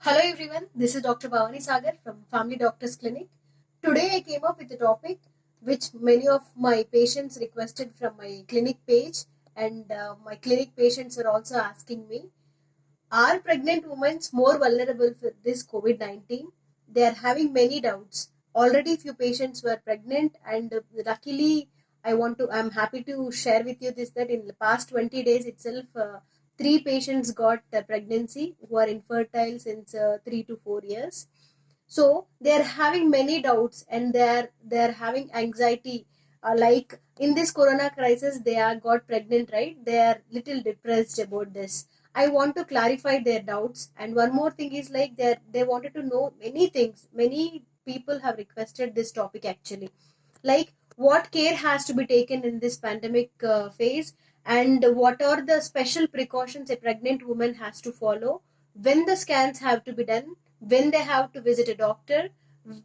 Hello everyone, this is Dr. Bhavani Sagar from Family Doctors Clinic. Today I came up with a topic which many of my patients requested from my clinic page, and my clinic patients are also asking me, are pregnant women more vulnerable for this COVID-19? They are having many doubts. Already few patients were pregnant, and luckily I'm happy to share with you this that in the past 20 days itself, three patients got pregnancy who are infertile since 3 to 4 years. So they are having many doubts, and they are having anxiety, like in this corona crisis they are got pregnant, right? They are little depressed about this. I want to clarify their doubts. And one more thing is, like, they wanted to know many things. Many people have requested this topic actually, like what care has to be taken in this pandemic phase, and what are the special precautions a pregnant woman has to follow, when the scans have to be done, when they have to visit a doctor,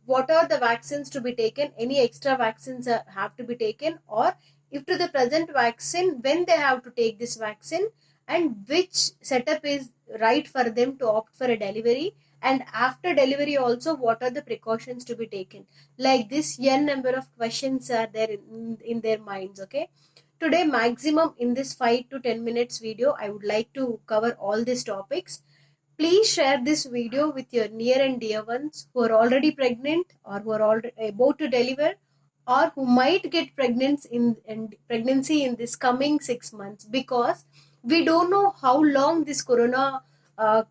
what are the vaccines to be taken, any extra vaccines have to be taken, or if to the present vaccine, when they have to take this vaccine, and which setup is right for them to opt for a delivery, and after delivery also what are the precautions to be taken. Like this n number of questions are there in their minds. Okay, today maximum in this 5 to 10 minutes video I would like to cover all these topics. Please share this video with your near and dear ones who are already pregnant, or who are already about to deliver, or who might get pregnancy in this coming 6 months, because we don't know how long this corona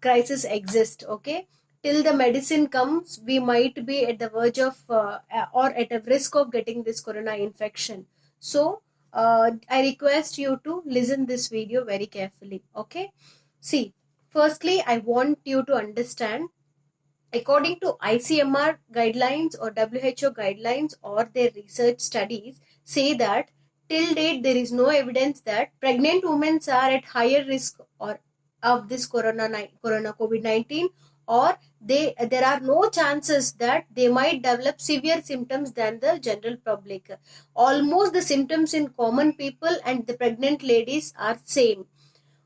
crisis exists. Okay, till the medicine comes, we might be at the verge of or at a risk of getting this corona infection. So I request you to listen this video very carefully. Okay, see, firstly, I want you to understand, according to ICMR guidelines or WHO guidelines or their research studies, say that till date there is no evidence that pregnant women are at higher risk or of this corona COVID-19, or there are no chances that they might develop severe symptoms than the general public. Almost the symptoms in common people and the pregnant ladies are same.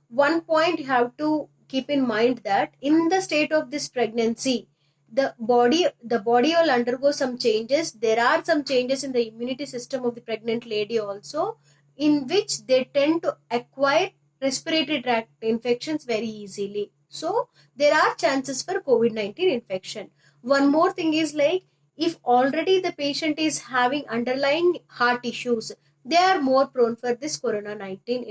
One point you have to keep in mind, that in the state of this pregnancy, the body will undergo some changes. There are some changes in the immunity system of the pregnant lady also, in which they tend to acquire respiratory tract infections very easily. So there are chances for COVID-19 infection. One more thing is, like, if already the patient is having underlying heart issues, they are more prone for this COVID-19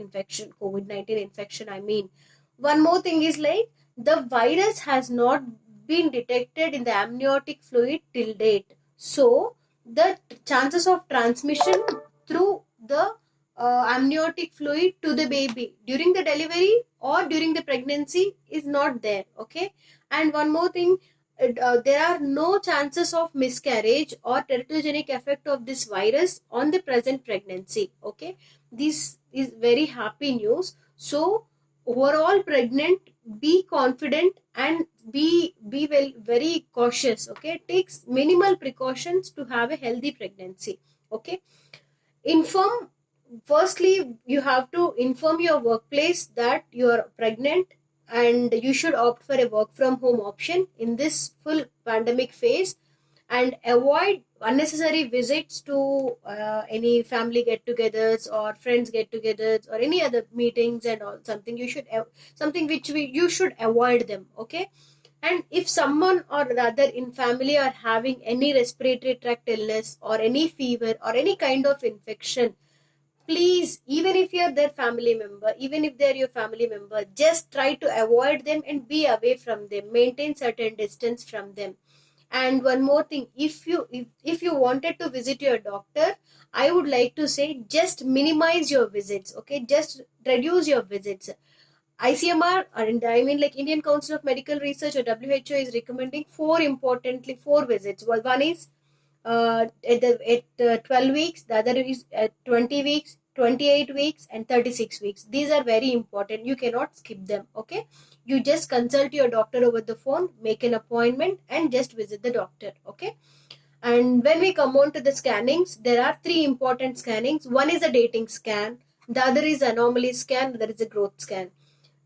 infection, I mean. One more thing is, like, the virus has not been detected in the amniotic fluid till date. So the chances of transmission through the amniotic fluid to the baby during the delivery or during the pregnancy is not there. Okay, and one more thing, there are no chances of miscarriage or teratogenic effect of this virus on the present pregnancy. Okay, this is very happy news. So overall pregnant, be confident and be very cautious. Okay, it takes minimal precautions to have a healthy pregnancy. Okay, inform firstly, you have to inform your workplace that you are pregnant, and you should opt for a work from home option in this full pandemic phase, and avoid unnecessary visits to any family get-togethers or friends get-togethers or any other meetings and all. Something which you should avoid them. Okay, and if someone or the other in family are having any respiratory tract illness or any fever or any kind of infection, please, even if you're their family member, even if they're your family member, just try to avoid them and be away from them. Maintain certain distance from them. And one more thing, if you wanted to visit your doctor, I would like to say, just minimize your visits. Okay, just reduce your visits. ICMR, and I mean, like, Indian Council of Medical Research or WHO is recommending four visits. Well, one is at 12 weeks, the other is at 20 weeks, 28 weeks, and 36 weeks. These are very important. You cannot skip them. Okay, you just consult your doctor over the phone, make an appointment, and just visit the doctor. Okay, and when we come on to the scannings, there are three important scannings. One is a dating scan, the other is anomaly scan, there is a growth scan.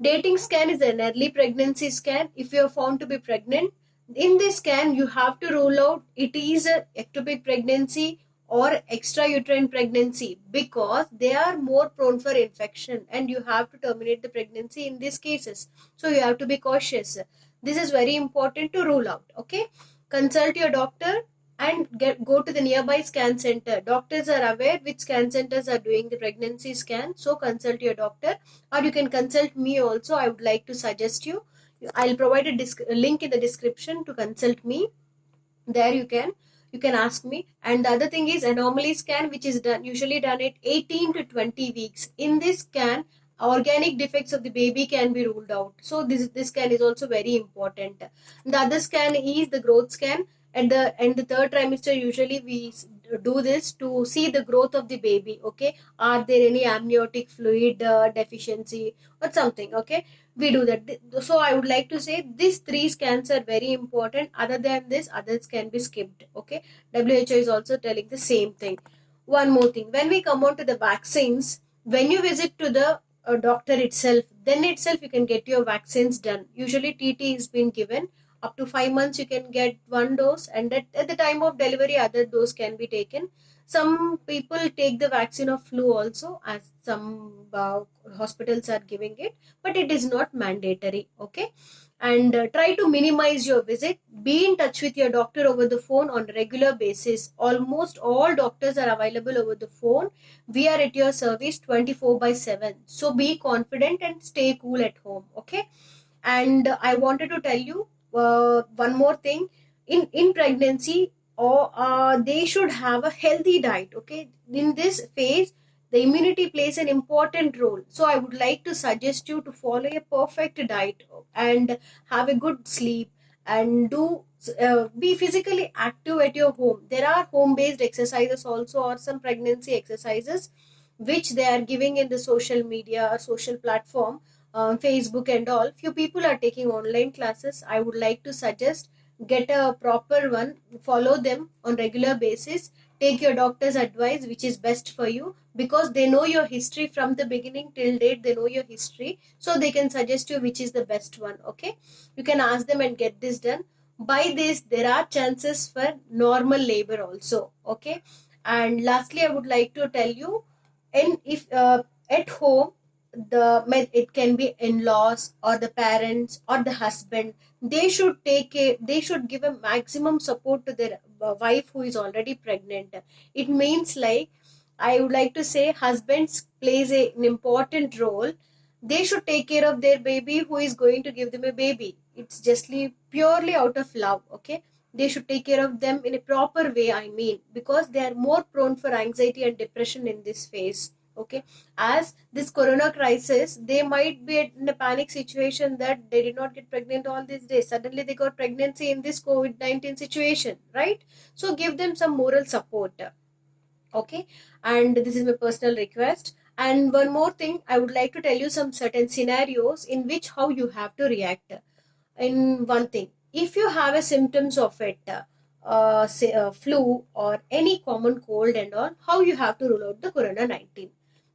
Dating scan is an early pregnancy scan. If you are found to be pregnant, in this scan you have to rule out it is a ectopic pregnancy or extrauterine pregnancy, because they are more prone for infection and you have to terminate the pregnancy in these cases. So you have to be cautious. This is very important to rule out. Okay, consult your doctor and go to the nearby scan center. Doctors are aware which scan centers are doing the pregnancy scan, so consult your doctor, or you can consult me also. I would like to suggest you, I'll provide a link in the description to consult me. There you can ask me. And the other thing is anomaly scan, which is usually done at 18 to 20 weeks. In this scan, organic defects of the baby can be ruled out. So this scan is also very important. The other scan is the growth scan. At the third trimester, usually we do this to see the growth of the baby. Okay, are there any amniotic fluid deficiency or something? Okay, we do that. So I would like to say these three scans are very important. Other than this, others can be skipped. Okay, WHO is also telling the same thing. One more thing, when we come on to the vaccines, when you visit to the doctor itself, then itself you can get your vaccines done. Usually TT is been given up to 5 months, you can get one dose, and at the time of delivery other dose can be taken. Some people take the vaccine of flu also, as some hospitals are giving it, but it is not mandatory. Okay, and try to minimize your visit. Be in touch with your doctor over the phone on a regular basis. Almost all doctors are available over the phone. We are at your service 24/7, so be confident and stay cool at home. Okay, and I wanted to tell you one more thing. In pregnancy, or they should have a healthy diet. Okay, in this phase the immunity plays an important role, so I would like to suggest you to follow a perfect diet and have a good sleep, and be physically active at your home. There are home based exercises also, or some pregnancy exercises which they are giving in the social media or social platform, Facebook and all. Few people are taking online classes. I would like to suggest, get a proper one, follow them on regular basis, take your doctor's advice which is best for you, because they know your history from the beginning till date. They know your history, so they can suggest you which is the best one. Okay, you can ask them and get this done. By this there are chances for normal labor also. Okay, and lastly I would like to tell you, and if at home, it can be in-laws or the parents or the husband, they should they should give a maximum support to their wife who is already pregnant. It means, like, I would like to say, husbands plays an important role. They should take care of their baby who is going to give them a baby. It's justly purely out of love. Okay, they should take care of them in a proper way, I mean, because they are more prone for anxiety and depression in this phase. Okay, as this corona crisis, they might be in a panic situation that they did not get pregnant all these days. Suddenly they got pregnancy in this COVID-19 situation, right? So give them some moral support. Okay, and this is my personal request. And one more thing, I would like to tell you some certain scenarios in which how you have to react. In one thing, if you have a symptoms of it, say flu or any common cold and all, how you have to rule out the corona-19.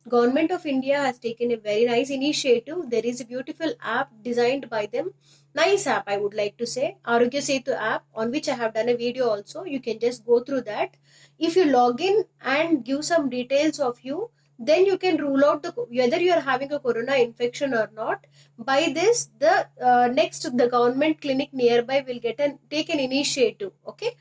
Government of India has taken a very nice initiative. There is a beautiful app designed by them. Nice app, I would like to say. Arogya Setu app, on which I have done a video also. You can just go through that. If you log in and give some details of you, then you can rule out whether you are having a corona infection or not. By this, the government clinic nearby will take an initiative. Okay,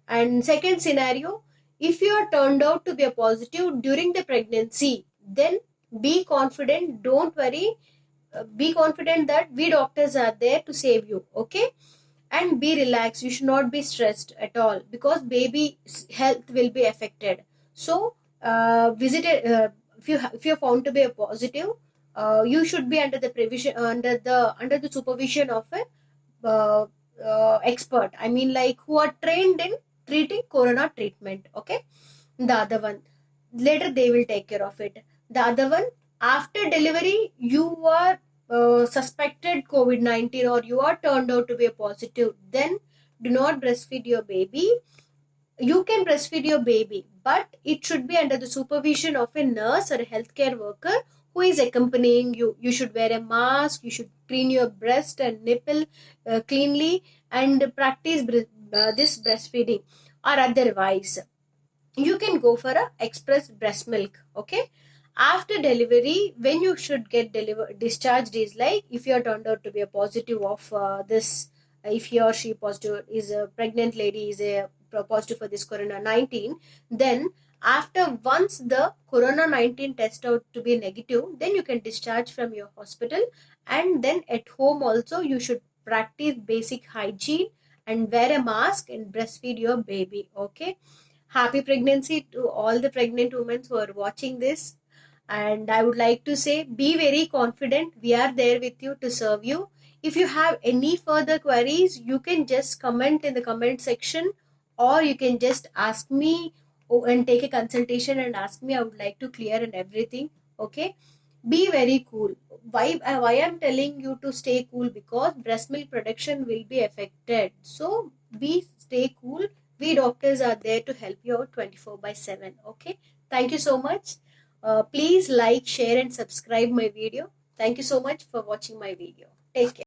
and second scenario, if you are turned out to be a positive during the pregnancy, then be confident. Don't worry. Be confident that we doctors are there to save you. Okay, and be relaxed. You should not be stressed at all, because baby's health will be affected. So visit it. If you're found to be a positive, you should be under the provision, under the supervision of a expert. I mean, like, who are trained in treating corona treatment. Okay, the other one, later they will take care of it. The other one, after delivery, you are suspected COVID-19 or you are turned out to be a positive, then do not breastfeed your baby. You can breastfeed your baby, but it should be under the supervision of a nurse or a healthcare worker who is accompanying you. You should wear a mask, you should clean your breast and nipple cleanly, and practice this breastfeeding. Or otherwise, you can go for a express breast milk. Okay, after delivery, when you should get discharged is like, if you are turned out to be a positive of this, if he or she positive is a pregnant lady, is a positive for this corona-19, then after once the corona-19 test out to be negative, then you can discharge from your hospital. And then at home also you should practice basic hygiene and wear a mask and breastfeed your baby. Okay, happy pregnancy to all the pregnant women who are watching this. And I would like to say, be very confident. We are there with you to serve you. If you have any further queries, you can just comment in the comment section, or you can just ask me and take a consultation and ask me. I would like to clear and everything. Okay, be very cool. Why I'm telling you to stay cool? Because breast milk production will be affected. So be stay cool. We doctors are there to help you out 24/7. Okay, thank you so much. Please like, share and subscribe my video. Thank you so much for watching my video. Take care.